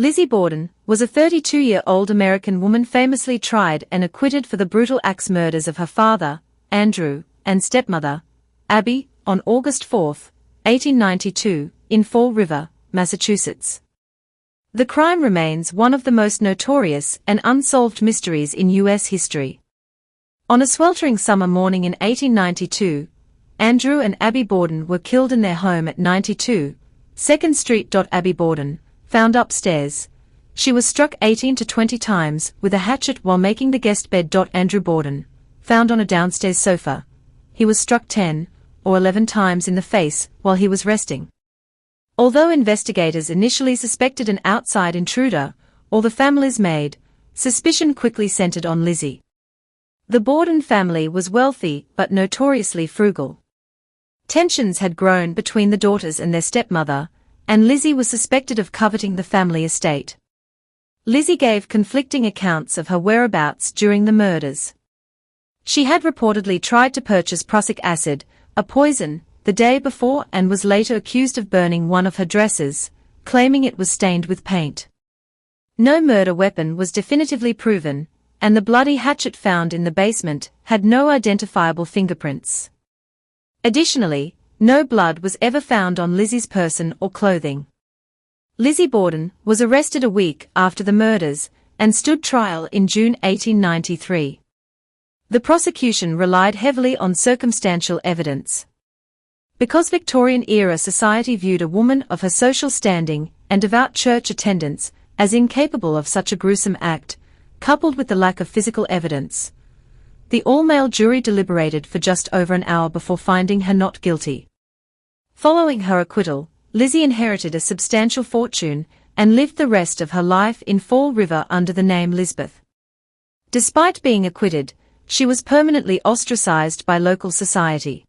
Lizzie Borden was a 32-year-old American woman famously tried and acquitted for the brutal axe murders of her father, Andrew, and stepmother, Abby, on August 4, 1892, in Fall River, Massachusetts. The crime remains one of the most notorious and unsolved mysteries in U.S. history. On a sweltering summer morning in 1892, Andrew and Abby Borden were killed in their home at 92 2nd Street. Abby Borden, found upstairs. She was struck 18 to 20 times with a hatchet while making the guest bed. Andrew Borden, found on a downstairs sofa. He was struck 10 or 11 times in the face while he was resting. Although investigators initially suspected an outside intruder or the family's maid, suspicion quickly centered on Lizzie. The Borden family was wealthy but notoriously frugal. Tensions had grown between the daughters and their stepmother, and Lizzie was suspected of coveting the family estate. Lizzie gave conflicting accounts of her whereabouts during the murders. She had reportedly tried to purchase prussic acid, a poison, the day before and was later accused of burning one of her dresses, claiming it was stained with paint. No murder weapon was definitively proven, and the bloody hatchet found in the basement had no identifiable fingerprints. Additionally, no blood was ever found on Lizzie's person or clothing. Lizzie Borden was arrested a week after the murders and stood trial in June 1893. The prosecution relied heavily on circumstantial evidence. Because Victorian-era society viewed a woman of her social standing and devout church attendance as incapable of such a gruesome act, coupled with the lack of physical evidence, the all-male jury deliberated for just over an hour before finding her not guilty. Following her acquittal, Lizzie inherited a substantial fortune and lived the rest of her life in Fall River under the name Lisbeth. Despite being acquitted, she was permanently ostracized by local society.